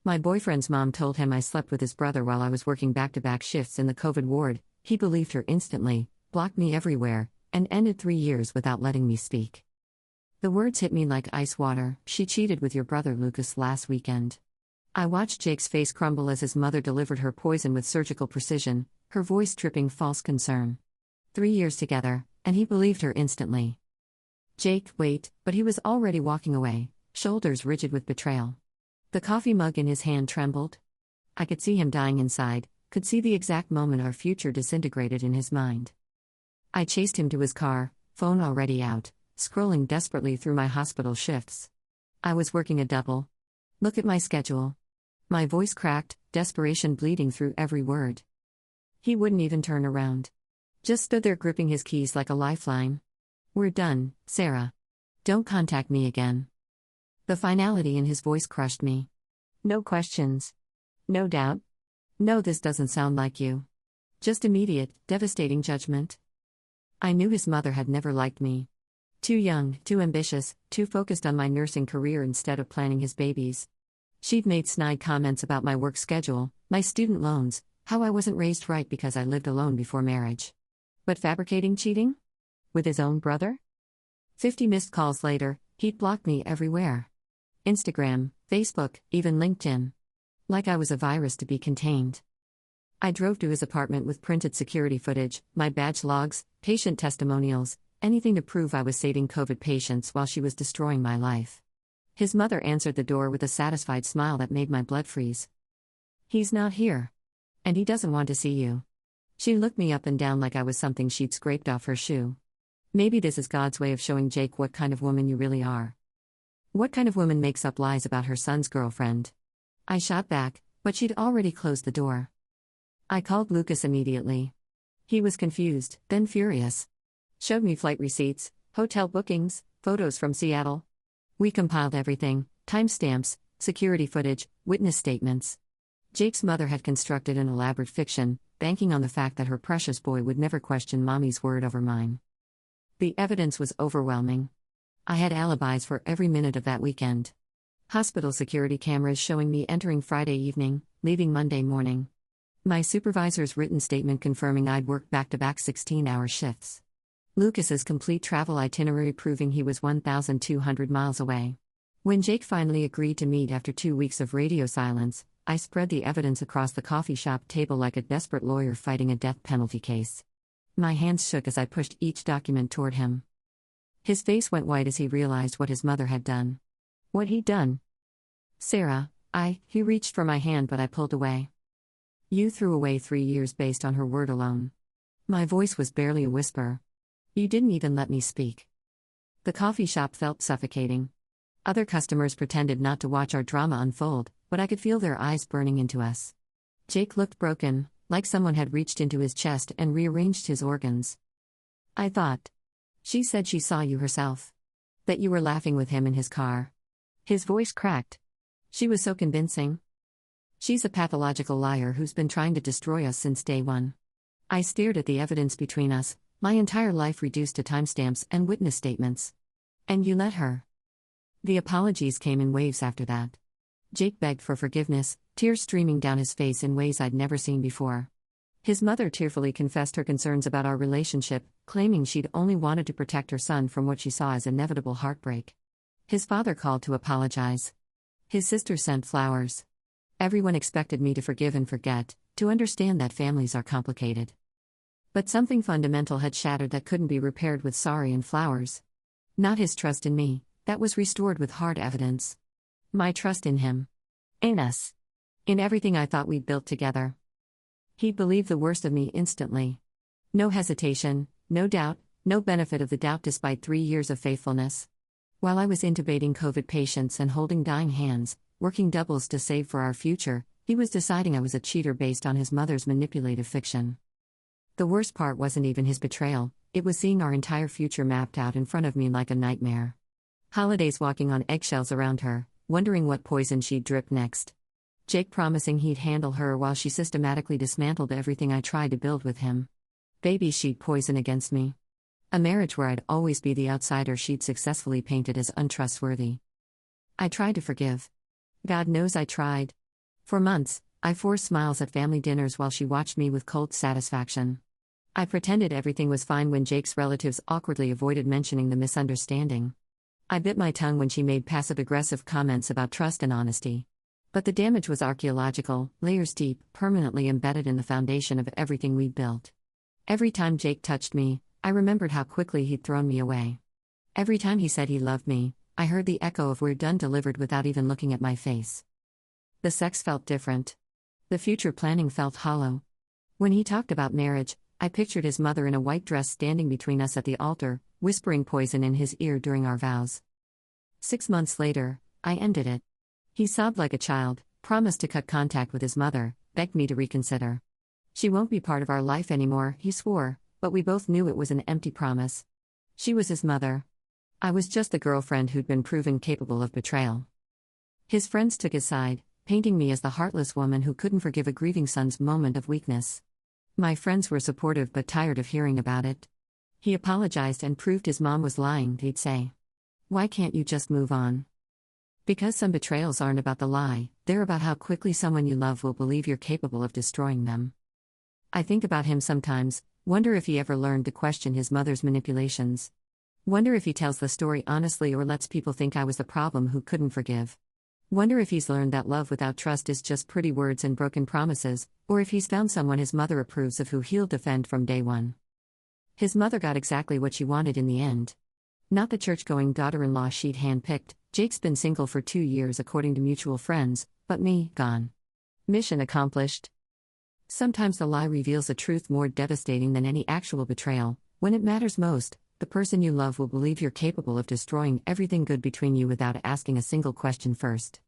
My boyfriend's mom told him I slept with his brother while I was working back-to-back shifts in the COVID ward. He believed her instantly, blocked me everywhere, and ended 3 years without letting me speak. The words hit me like ice water. She cheated with your brother Lucas last weekend. I watched Jake's face crumble as his mother delivered her poison with surgical precision, her voice dripping false concern. 3 years together, and he believed her instantly. Jake, wait, but he was already walking away, shoulders rigid with betrayal. The coffee mug in his hand trembled. I could see him dying inside, could see the exact moment our future disintegrated in his mind. I chased him to his car, phone already out, scrolling desperately through my hospital shifts. I was working a double. Look at my schedule. My voice cracked, desperation bleeding through every word. He wouldn't even turn around. Just stood there gripping his keys like a lifeline. We're done, Sarah. Don't contact me again. The finality in his voice crushed me. No questions. No doubt. No, this doesn't sound like you. Just immediate, devastating judgment. I knew his mother had never liked me. Too young, too ambitious, too focused on my nursing career instead of planning his babies. She'd made snide comments about my work schedule, my student loans, how I wasn't raised right because I lived alone before marriage. But fabricating cheating? With his own brother? 50 missed calls later, he'd blocked me everywhere. Instagram, Facebook, even LinkedIn. Like I was a virus to be contained. I drove to his apartment with printed security footage, my badge logs, patient testimonials, anything to prove I was saving COVID patients while she was destroying my life. His mother answered the door with a satisfied smile that made my blood freeze. He's not here. And he doesn't want to see you. She looked me up and down like I was something she'd scraped off her shoe. Maybe this is God's way of showing Jake what kind of woman you really are. What kind of woman makes up lies about her son's girlfriend? I shot back, but she'd already closed the door. I called Lucas immediately. He was confused, then furious. Showed me flight receipts, hotel bookings, photos from Seattle. We compiled everything, timestamps, security footage, witness statements. Jake's mother had constructed an elaborate fiction, banking on the fact that her precious boy would never question mommy's word over mine. The evidence was overwhelming. I had alibis for every minute of that weekend. Hospital security cameras showing me entering Friday evening, leaving Monday morning. My supervisor's written statement confirming I'd worked back-to-back 16-hour shifts. Lucas's complete travel itinerary proving he was 1,200 miles away. When Jake finally agreed to meet after 2 weeks of radio silence, I spread the evidence across the coffee shop table like a desperate lawyer fighting a death penalty case. My hands shook as I pushed each document toward him. His face went white as he realized what his mother had done. What he'd done. Sarah, he reached for my hand but I pulled away. You threw away 3 years based on her word alone. My voice was barely a whisper. You didn't even let me speak. The coffee shop felt suffocating. Other customers pretended not to watch our drama unfold, but I could feel their eyes burning into us. Jake looked broken, like someone had reached into his chest and rearranged his organs. I thought. She said she saw you herself. That you were laughing with him in his car. His voice cracked. She was so convincing. She's a pathological liar who's been trying to destroy us since day one. I stared at the evidence between us, my entire life reduced to timestamps and witness statements. And you let her. The apologies came in waves after that. Jake begged for forgiveness, tears streaming down his face in ways I'd never seen before. His mother tearfully confessed her concerns about our relationship, claiming she'd only wanted to protect her son from what she saw as inevitable heartbreak. His father called to apologize. His sister sent flowers. Everyone expected me to forgive and forget, to understand that families are complicated. But something fundamental had shattered that couldn't be repaired with sorry and flowers. Not his trust in me, that was restored with hard evidence. My trust in him. In us. In everything I thought we'd built together. He'd believed the worst of me instantly. No hesitation, no doubt, no benefit of the doubt despite 3 years of faithfulness. While I was intubating COVID patients and holding dying hands, working doubles to save for our future, he was deciding I was a cheater based on his mother's manipulative fiction. The worst part wasn't even his betrayal, it was seeing our entire future mapped out in front of me like a nightmare. Holidays walking on eggshells around her, wondering what poison she'd drip next. Jake promising he'd handle her while she systematically dismantled everything I tried to build with him. Babies she'd poison against me. A marriage where I'd always be the outsider she'd successfully painted as untrustworthy. I tried to forgive. God knows I tried. For months, I forced smiles at family dinners while she watched me with cold satisfaction. I pretended everything was fine when Jake's relatives awkwardly avoided mentioning the misunderstanding. I bit my tongue when she made passive-aggressive comments about trust and honesty. But the damage was archaeological, layers deep, permanently embedded in the foundation of everything we'd built. Every time Jake touched me, I remembered how quickly he'd thrown me away. Every time he said he loved me, I heard the echo of "we're done" delivered without even looking at my face. The sex felt different. The future planning felt hollow. When he talked about marriage, I pictured his mother in a white dress standing between us at the altar, whispering poison in his ear during our vows. 6 months later, I ended it. He sobbed like a child, promised to cut contact with his mother, begged me to reconsider. She won't be part of our life anymore, he swore, but we both knew it was an empty promise. She was his mother. I was just the girlfriend who'd been proven capable of betrayal. His friends took his side, painting me as the heartless woman who couldn't forgive a grieving son's moment of weakness. My friends were supportive but tired of hearing about it. He apologized and proved his mom was lying, they'd say. Why can't you just move on? Because some betrayals aren't about the lie, they're about how quickly someone you love will believe you're capable of destroying them. I think about him sometimes, wonder if he ever learned to question his mother's manipulations. Wonder if he tells the story honestly or lets people think I was the problem who couldn't forgive. Wonder if he's learned that love without trust is just pretty words and broken promises, or if he's found someone his mother approves of who he'll defend from day one. His mother got exactly what she wanted in the end. Not the church-going daughter-in-law she'd handpicked. Jake's been single for 2 years according to mutual friends, but me, gone. Mission accomplished. Sometimes the lie reveals a truth more devastating than any actual betrayal. When it matters most, the person you love will believe you're capable of destroying everything good between you without asking a single question first.